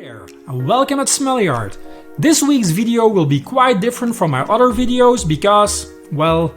there, and welcome at Smully Art. This week's video will be quite different from my other videos because, well,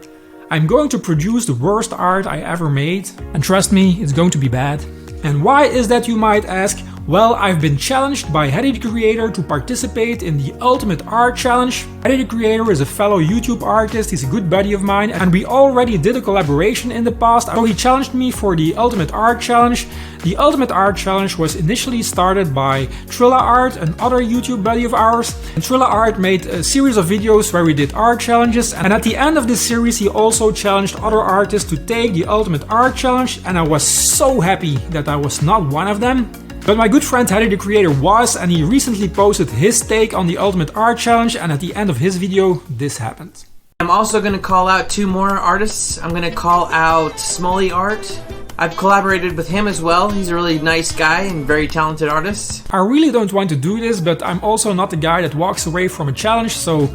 I'm going to produce the worst art I ever made, and trust me, it's going to be bad. And why is that, you might ask? Well, I've been challenged by Haddy The Creator to participate in the Ultimate Art Challenge. Haddy The Creator is a fellow YouTube artist, he's a good buddy of mine, and we already did a collaboration in the past, so he challenged me for the Ultimate Art Challenge. The Ultimate Art Challenge was initially started by Thrilla Art, another YouTube buddy of ours. And Thrilla Art made a series of videos where we did art challenges, and at the end of this series he also challenged other artists to take the Ultimate Art Challenge, and I was so happy that I was not one of them. But my good friend Haddy The Creator was, and he recently posted his take on the Ultimate Art Challenge, and at the end of his video, this happened. I'm also going to call out two more artists. I'm going to call out Smully Art. I've collaborated with him as well. He's a really nice guy and very talented artist. I really don't want to do this, but I'm also not the guy that walks away from a challenge, so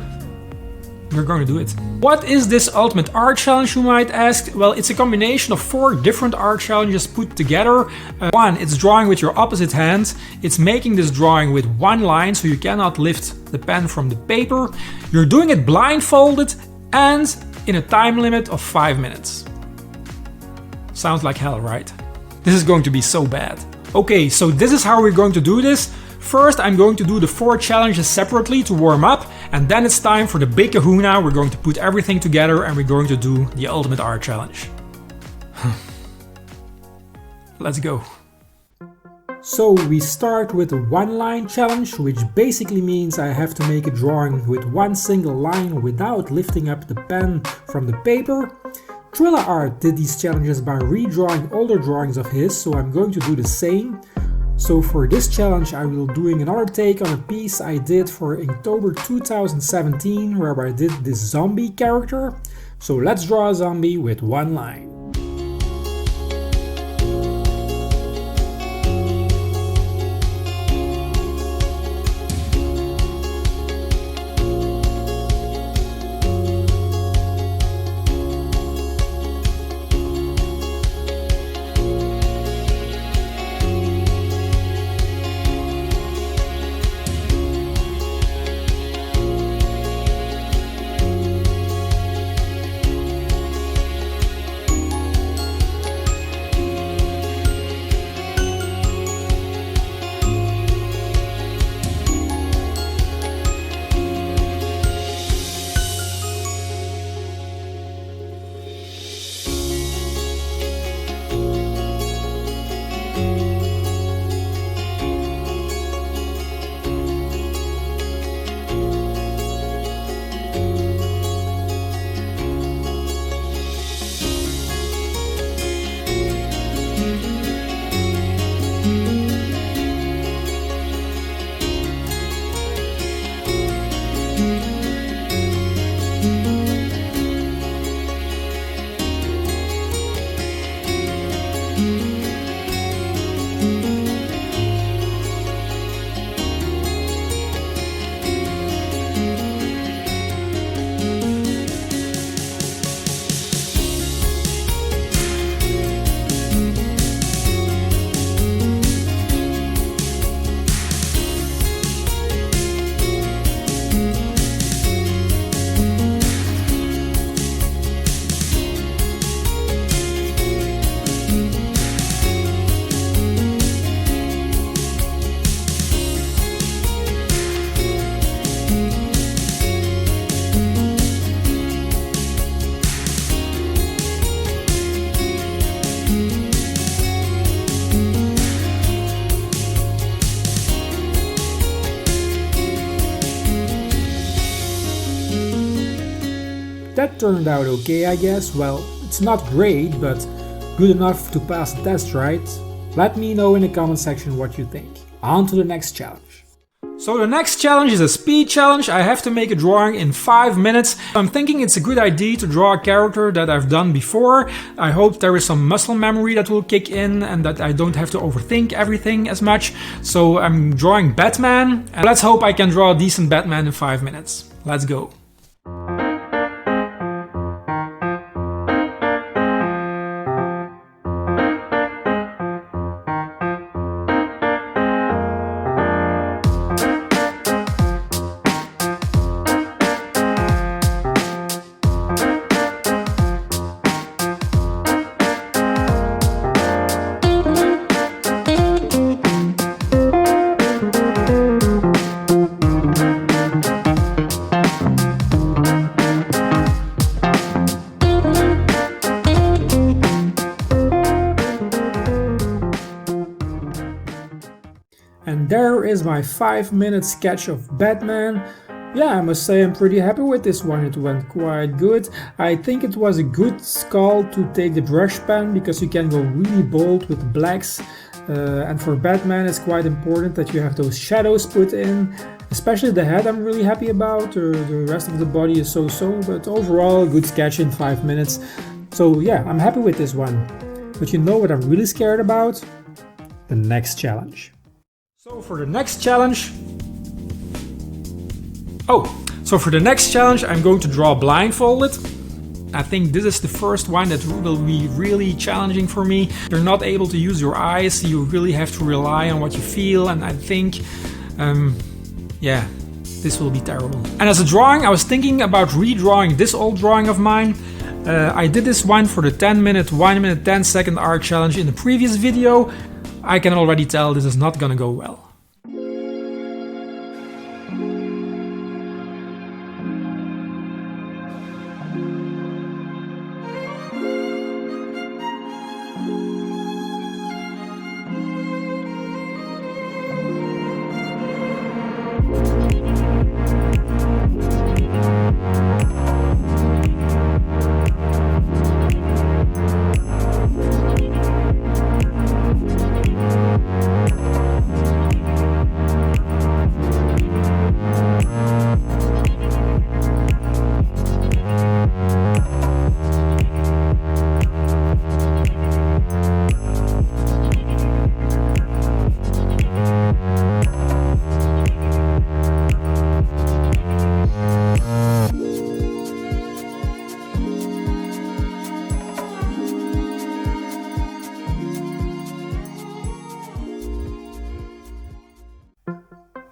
we're going to do it. What is this Ultimate Art Challenge, you might ask? Well, it's a combination of 4 different art challenges put together. One, it's drawing with your opposite hand. It's making this drawing with one line, so you cannot lift the pen from the paper. You're doing it blindfolded and in a time limit of 5 minutes. Sounds like hell, right? This is going to be so bad. Okay, so this is how we're going to do this. First, I'm going to do the 4 challenges separately to warm up, and then it's time for the big kahuna. We're going to put everything together and we're going to do the Ultimate Art Challenge. Let's go. So we start with a one-line challenge, which basically means I have to make a drawing with one single line without lifting up the pen from the paper. Thrilla Art did these challenges by redrawing older drawings of his, so I'm going to do the same. So for this challenge I will doing another take on a piece I did for October 2017, where I did this zombie character. So let's draw a zombie with one line. That turned out okay, I guess. Well, it's not great, but good enough to pass the test, right? Let me know in the comment section what you think. On to the next challenge. So the next challenge is a speed challenge. I have to make a drawing in 5 minutes. I'm thinking it's a good idea to draw a character that I've done before. I hope there is some muscle memory that will kick in and that I don't have to overthink everything as much. So I'm drawing Batman, and let's hope I can draw a decent Batman in 5 minutes. Let's go. there is my 5-minute sketch of Batman. Yeah, I must say I'm pretty happy with this one, it went quite good. I think it was a good call to take the brush pen because you can go really bold with blacks. And for Batman it's quite important that you have those shadows put in. Especially the head I'm really happy about, the rest of the body is so-so, but overall good sketch in 5 minutes. So yeah, I'm happy with this one. But you know what I'm really scared about? The next challenge. So for the next challenge, I'm going to draw blindfolded. I think this is the first one that will be really challenging for me. You're not able to use your eyes, you really have to rely on what you feel, and I think, yeah, this will be terrible. And as a drawing, I was thinking about redrawing this old drawing of mine. I did this one for the 10-minute, 1 minute, 10-second art challenge in the previous video. I can already tell this is not gonna go well.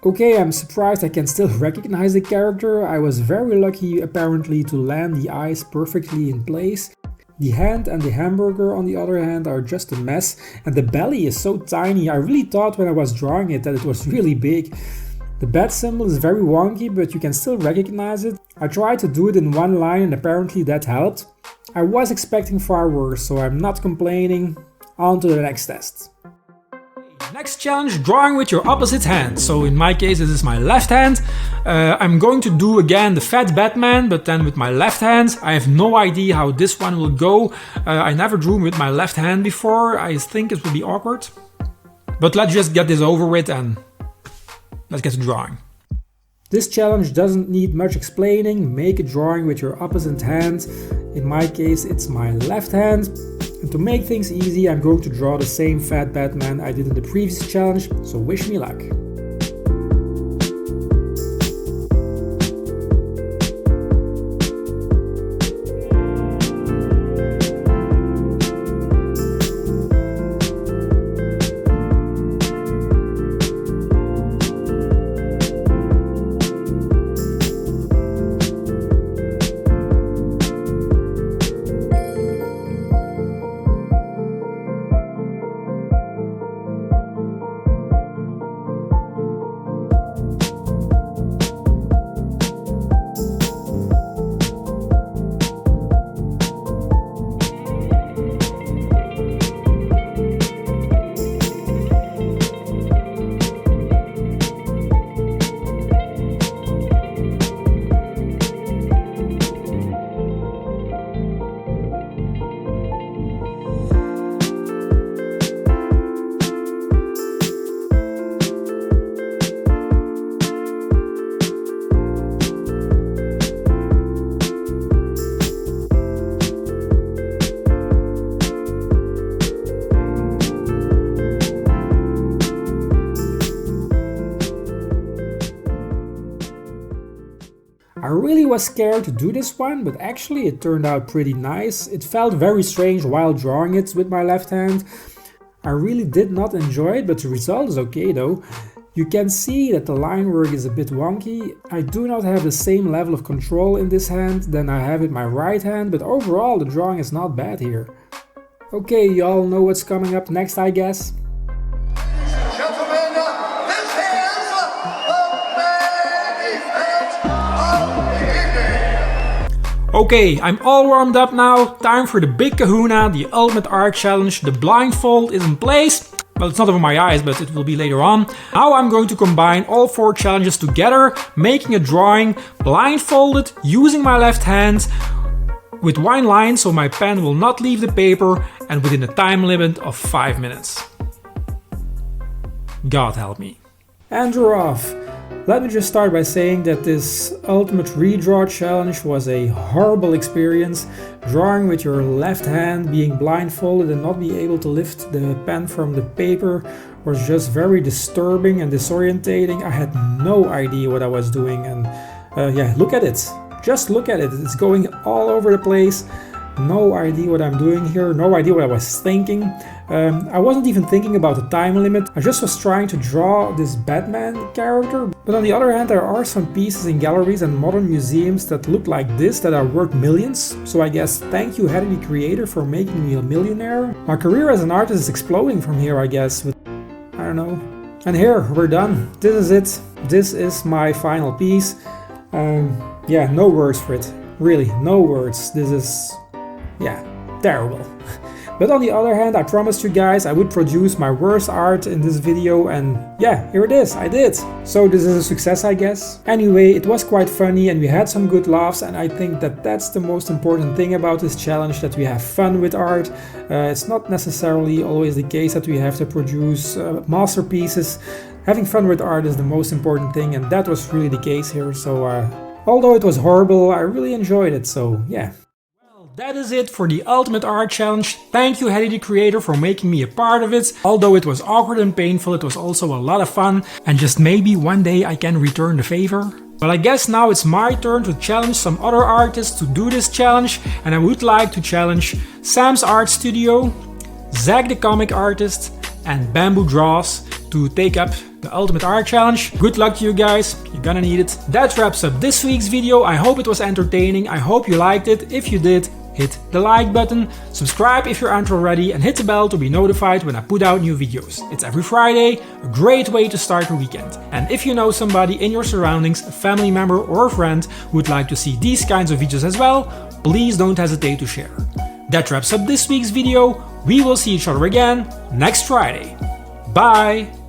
Okay, I'm surprised I can still recognize the character. I was very lucky apparently to land the eyes perfectly in place. The hand and the hamburger on the other hand are just a mess, and the belly is so tiny. I really thought when I was drawing it that it was really big. The bat symbol is very wonky, but you can still recognize it. I tried to do it in one line and apparently that helped. I was expecting far worse, so I'm not complaining. On to the next test. Next challenge, drawing with your opposite hand. So in my case this is my left hand. I'm going to do again the fat Batman, but then with my left hand. I have no idea how this one will go. I never drew with my left hand before. I think it will be awkward. But let's just get this over with and let's get to drawing. This challenge doesn't need much explaining. Make a drawing with your opposite hand. In my case it's my left hand. And to make things easy, I'm going to draw the same fat Batman I did in the previous challenge, so wish me luck. I really was scared to do this one, but actually it turned out pretty nice. It felt very strange while drawing it with my left hand. I really did not enjoy it, but the result is okay though. You can see that the line work is a bit wonky. I do not have the same level of control in this hand than I have in my right hand, but overall the drawing is not bad here. Okay, you all know what's coming up next, I guess. Okay, I'm all warmed up now. Time for the big kahuna, the ultimate art challenge. The blindfold is in place. Well, it's not over my eyes, but it will be later on. Now I'm going to combine all 4 challenges together, making a drawing blindfolded using my left hand with one line so my pen will not leave the paper and within a time limit of 5 minutes. God help me. And we're off. Let me just start by saying that this ultimate redraw challenge was a horrible experience. Drawing with your left hand, being blindfolded and not be able to lift the pen from the paper was just very disturbing and disorientating. I had no idea what I was doing, and yeah, look at it. Just look at it. It's going all over the place. No idea what I'm doing here, no idea what I was thinking. I wasn't even thinking about the time limit. I just was trying to draw this Batman character. But on the other hand, there are some pieces in galleries and modern museums that look like this that are worth millions. So I guess thank you, Haddy The Creator, for making me a millionaire. My career as an artist is exploding from here, I guess. With, I don't know. And here, we're done. This is it. This is my final piece. Yeah, no words for it. Really, no words. This is... yeah, terrible. But on the other hand, I promised you guys I would produce my worst art in this video, and yeah, here it is, I did. So this is a success, I guess. Anyway, it was quite funny and we had some good laughs, and I think that that's the most important thing about this challenge, that we have fun with art. It's not necessarily always the case that we have to produce masterpieces. Having fun with art is the most important thing, and that was really the case here. So although it was horrible, I really enjoyed it, so yeah. That is it for the Ultimate Art Challenge. Thank you, Haddy The Creator, for making me a part of it. Although it was awkward and painful, it was also a lot of fun, and just maybe one day I can return the favor. Well, I guess now it's my turn to challenge some other artists to do this challenge, and I would like to challenge Sam's Art Studio, Zach the Comic Artist, and Bamboo Draws to take up the Ultimate Art Challenge. Good luck to you guys, you're gonna need it. That wraps up this week's video. I hope it was entertaining, I hope you liked it. If you did, hit the like button, subscribe if you aren't already, and hit the bell to be notified when I put out new videos. It's every Friday, a great way to start your weekend. And if you know somebody in your surroundings, a family member or a friend who would like to see these kinds of videos as well, please don't hesitate to share. That wraps up this week's video. We will see each other again next Friday. Bye!